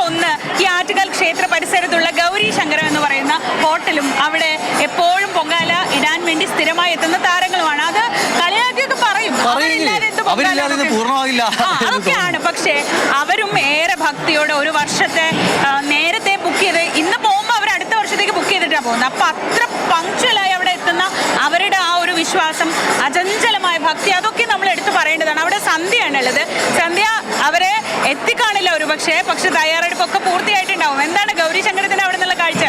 ഒന്ന് ഈ ആറ്റുകാൽ ക്ഷേത്ര പരിസരത്തുള്ള ഗൗരി ശങ്കരം എന്ന് പറയുന്ന ഹോട്ടലും അവിടെ എപ്പോഴും പൊങ്കാല ഇടാൻ വേണ്ടി സ്ഥിരമായി എത്തുന്ന താരങ്ങളുമാണ്. അത് കളിയാക്കിയൊക്കെ പറയും, അതൊക്കെയാണ്. പക്ഷേ അവരും ഏറെ ഭക്തിയോടെ ഒരു വർഷത്തെ നേരത്തെ ബുക്ക് ചെയ്ത് ഇന്ന് പോകുമ്പോൾ അവർ അടുത്ത വർഷത്തേക്ക് ബുക്ക് ചെയ്തിട്ടാണ് പോകുന്നത്. അപ്പൊ അത്ര പങ്ക്ച്വലായി അവിടെ എത്തുന്ന അവരുടെ ആ ഒരു വിശ്വാസം, അചഞ്ചലമായ ഭക്തി, അതൊക്കെ നമ്മൾ എടുത്തു പറയേണ്ടതാണ്. അവിടെ സന്ധ്യയാണുള്ളത്. സന്ധ്യ അവരെ എത്തിക്കാണില്ല ഒരു പക്ഷേ തയ്യാറെടുപ്പൊക്കെ പൂർത്തിയായിട്ടുണ്ടാവും. എന്താണ് ഗൗരി ശങ്കരത്തിന് അവിടെ നിന്നുള്ള കാഴ്ച?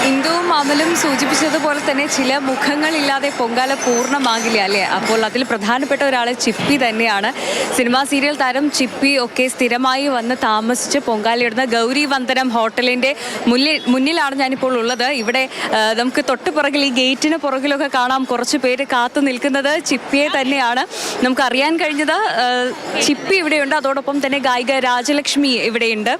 ഇന്ദുവും അമലും സൂചിപ്പിച്ചതുപോലെ തന്നെ ചില മുഖങ്ങളില്ലാതെ പൊങ്കാല പൂർണ്ണമാകില്ല അല്ലേ? അപ്പോൾ അതിൽ പ്രധാനപ്പെട്ട ഒരാൾ ചിപ്പി തന്നെയാണ്. സിനിമാ സീരിയൽ താരം ചിപ്പി ഒക്കെ സ്ഥിരമായി വന്ന് താമസിച്ച് പൊങ്കാലയിടുന്ന ഗൗരി വന്ദനം ഹോട്ടലിൻ്റെ മുന്നിലാണ് ഞാനിപ്പോൾ ഉള്ളത്. ഇവിടെ നമുക്ക് തൊട്ടുപുറകിൽ ഈ ഗേറ്റിന് പുറകിലൊക്കെ കാണാം കുറച്ച് പേര് കാത്തു നിൽക്കുന്നത് ചിപ്പിയെ തന്നെയാണ്. നമുക്കറിയാൻ കഴിഞ്ഞത് ചിപ്പി ഇവിടെയുണ്ട്, അതോടൊപ്പം തന്നെ ഗായിക രാജലക്ഷ്മി ഇവിടെയുണ്ട്.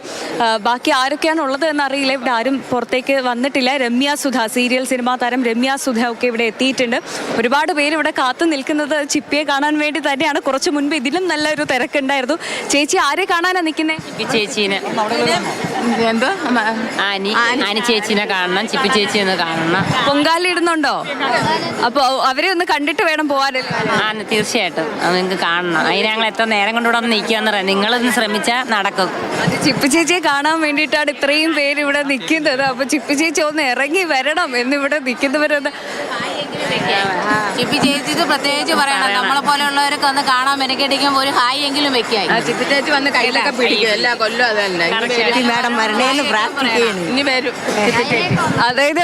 ബാക്കി ആരൊക്കെയാണ് ഉള്ളത് എന്നറിയില്ല. ഇവിടെ ആരും പുറത്തേക്ക് വന്നിട്ടില്ല. രമ്യ സുധ, സീരിയൽ സിനിമാ താരം രമ്യ സുധ ഒക്കെ ഇവിടെ എത്തിയിട്ടുണ്ട്. ഒരുപാട് പേര് ഇവിടെ കാത്തു നിൽക്കുന്നത് ചിപ്പിയെ കാണാൻ വേണ്ടി തന്നെയാണ്. കുറച്ച് മുൻപ് ഇതിലും നല്ലൊരു തിരക്കുണ്ടായിരുന്നു. ചേച്ചി ആരെ കാണാനാ നിൽക്കുന്നേ? ചേച്ചീനെ ആനി ചേച്ചീനെ കാണണം, ചിപ്പി ചേച്ചി ഒന്ന് കാണണം. പൊങ്കാല ഇടുന്നുണ്ടോ? അപ്പൊ അവരെ ഒന്ന് കണ്ടിട്ട് വേണം പോകാനല്ലേ? തീർച്ചയായിട്ടും നിങ്ങൾക്ക് കാണണം. അതിന് ഞങ്ങൾ എത്ര നേരം കൊണ്ടുകൂടെ ഒന്ന് നിൽക്കാന്ന് പറയാം. നിങ്ങളൊന്ന് ശ്രമിച്ചാൽ നടക്കും. അത് ചിപ്പി ചേച്ചിയെ കാണാൻ വേണ്ടിയിട്ടാണ് ഇത്രയും പേര് ഇവിടെ നിൽക്കുന്നത്. അപ്പൊ ചിപ്പി ചേച്ചി ഒന്ന് ഇറങ്ങി വരണം എന്നിവിടെ നിൽക്കുന്നവരൊന്ന്. ചിപ്പി ചേച്ചിക്ക് പ്രത്യേകിച്ച് പറയണം, നമ്മളെ പോലെയുള്ളവരൊക്കെ ഒന്ന് കാണാൻ മെനക്കെട്ടിരിക്കുമ്പോൾ ഒരു ഹായ് എങ്കിലും വെക്കാം. ചിപ്പി ചേച്ചി വന്ന് കയ്യിലൊക്കെ പിടിക്കും എല്ലാ കൊല്ലം. അതല്ലേ അതായത്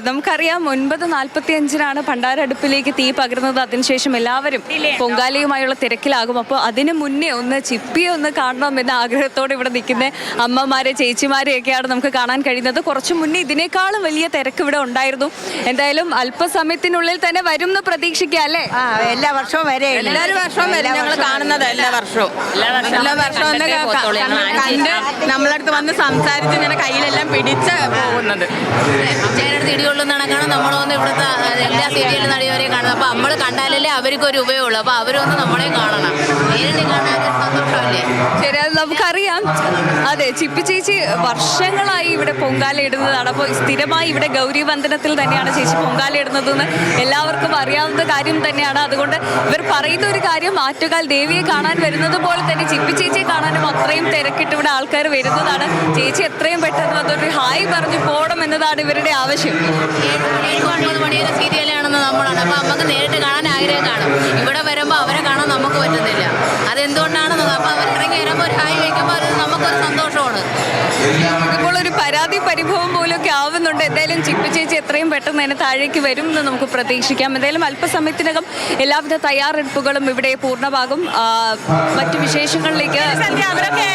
നമുക്കറിയാം 9:45 ഭണ്ഡാരടുപ്പിലേക്ക് തീ പകരുന്നത്. അതിനുശേഷം എല്ലാവരും പൊങ്കാലയുമായുള്ള തിരക്കിലാകും. അപ്പോൾ അതിന് മുന്നേ ഒന്ന് ചിപ്പിയെ ഒന്ന് കാണണം എന്ന ആഗ്രഹത്തോടെ ഇവിടെ നിൽക്കുന്ന അമ്മമാരെ ചേച്ചിമാരെയൊക്കെയാണ് നമുക്ക് കാണാൻ കഴിയുന്നത്. കുറച്ചു മുന്നേ ഇതിനേക്കാളും വലിയ തിരക്ക് ഇവിടെ ഉണ്ടായിരുന്നു. എന്തായാലും അല്പസമയത്തിനുള്ളിൽ തന്നെ വരും എന്ന് പ്രതീക്ഷിക്കാം അല്ലേ? എല്ലാ വർഷവും വരെ ഞങ്ങൾ കാണുന്നത് എല്ലാ വർഷവും കണ്ട് നമ്മളടുത്ത് വന്ന് സംസാരിച്ച് ഇങ്ങനെ കയ്യിലെല്ലാം പിടിച്ച് പോകുന്നത്. അച്ഛനടുത്ത് ഇടികൊള്ളുന്ന കണക്കാണ് നമ്മളൊന്ന് ഇവിടുത്തെ എല്ലാ സീരിയൽ നടിവരെ കാണുന്നത്. അപ്പൊ നമ്മൾ കണ്ടാലല്ലേ അവർക്കൊരു ഉപയോഗമുള്ളൂ. അപ്പൊ അവരൊന്ന് നമ്മളെ കാണണം, നേരിട്ട് കാണാൻ സന്തോഷമല്ലേ? ശരി, അത് നമുക്കറിയാം. അതെ, ചിപ്പി ചേച്ചി വർഷങ്ങളായി ഇവിടെ പൊങ്കാല ഇടുന്നതാണ്. അപ്പോൾ സ്ഥിരമായി ഇവിടെ ഗൗരി വന്ദനത്തിൽ തന്നെയാണ് ചേച്ചി പൊങ്കാല ഇടുന്നതെന്ന് എല്ലാവർക്കും അറിയാവുന്ന കാര്യം തന്നെയാണ്. അതുകൊണ്ട് ഇവർ പറയുന്ന ഒരു കാര്യം, ആറ്റുകാൽ ദേവിയെ കാണാൻ വരുന്നത് പോലെ തന്നെ ചിപ്പി ചേച്ചിയെ കാണാനും അത്രയും തിരക്കിട്ട് ഇവിടെ ആൾക്കാർ വരുന്നതാണ്. ചേച്ചി എത്രയും പെട്ടെന്ന് അതൊരു ഹായ് പറഞ്ഞു പോകണം എന്നതാണ് ഇവരുടെ ആവശ്യം. 7-9 മണിയൊക്കെ സീരിയലാണെന്ന് നമ്മളാണ്. അപ്പൊ നമുക്ക് നേരിട്ട് കാണാൻ ആഗ്രഹം കാണും. ഇവിടെ വരുമ്പോൾ അവരെ കാണാൻ നമുക്ക് പറ്റുന്നില്ല. അതെന്തുകൊണ്ടാണെന്ന് അപ്പൊ അവർ ഇറങ്ങി വരുമ്പോൾ ഒരു ഹായ് വയ്ക്കുമ്പോൾ അത് നമുക്കൊരു സന്തോഷമാണ്. ഇപ്പോൾ ഒരു പരാതി പരിഭവം പോലൊക്കെ ആവുന്നുണ്ട്. എന്തായാലും ചിപ്പി ചേച്ചി എത്രയും പെട്ടെന്ന് തന്നെ താഴേക്ക് വരും എന്ന് നമുക്ക് പ്രതീക്ഷിക്കാം. എന്തായാലും അല്പസമയത്തിനകം എല്ലാവിധ തയ്യാറെടുപ്പുകളും ഇവിടെ പൂർണ്ണമാകും. മറ്റു വിശേഷങ്ങളിലേക്ക് അവരൊക്കെ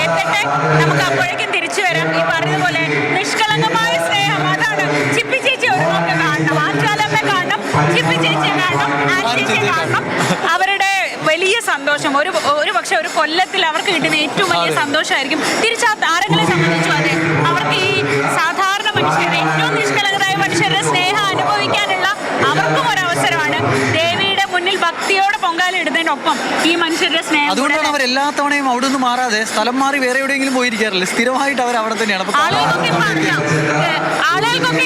എത്തട്ടെ, നമുക്ക് അപ്പോഴേക്കും തിരിച്ചു വരാം. ഈ പറഞ്ഞതുപോലെ നിഷ്കളങ്കമായ സ്നേഹം, അതാണ് ചിപ്പി ചേച്ചി ഒരു നോക്ക് കാണണം, ആറ്റാലമ്മ കാണണം, ചിപ്പി ചേച്ചിയെ കാണണം, ആനി ചേച്ചിയെ കാണണം. അവരുടെ വലിയ സന്തോഷം ഒരു പക്ഷെ ഒരു കൊല്ലത്തിൽ അവർക്ക് കിട്ടുന്ന ഏറ്റവും വലിയ സന്തോഷമായിരിക്കും. തിരിച്ചാ താരങ്ങളെ സംബന്ധിച്ചു അതെ, അവർക്ക് ഈ സാധാരണ മനുഷ്യരുടെ ഏറ്റവും നിഷ്കളങ്കരായ മനുഷ്യരുടെ സ്നേഹം അനുഭവിക്കാനുള്ള അവർക്കും ഒരവസരമാണ്. ദേവിയുടെ മുന്നിൽ ഭക്തിയോടെ പൊങ്കാല ഇടുന്നതിനൊപ്പം ഈ മനുഷ്യരുടെ സ്നേഹം. അതുകൊണ്ടാണ് അവർ എല്ലാ തവണയും അവിടെ നിന്ന് മാറാതെ സ്ഥലം മാറി വേറെ എവിടെയെങ്കിലും പോയിരിക്കാറില്ല. സ്ഥിരമായിട്ട് അവർ അവിടെ തന്നെയാണ്. ആളുകൾക്കൊക്കെ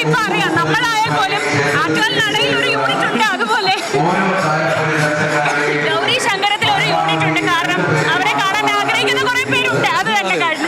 ഇപ്പൊ അറിയാം, നമ്മളായാൽ പോലും ആറ്റുകാൽ നടയിൽ ഒരു യൂണിറ്റ് ഉണ്ട്. അതുപോലെ ഗൗരി ശങ്കരത്തിൽ ഒരു യൂണിറ്റ് ഉണ്ട്. കാരണം അവരെ കാണാൻ ആഗ്രഹിക്കുന്ന കുറെ പേരുണ്ട്. അത് തന്നെ കാരണം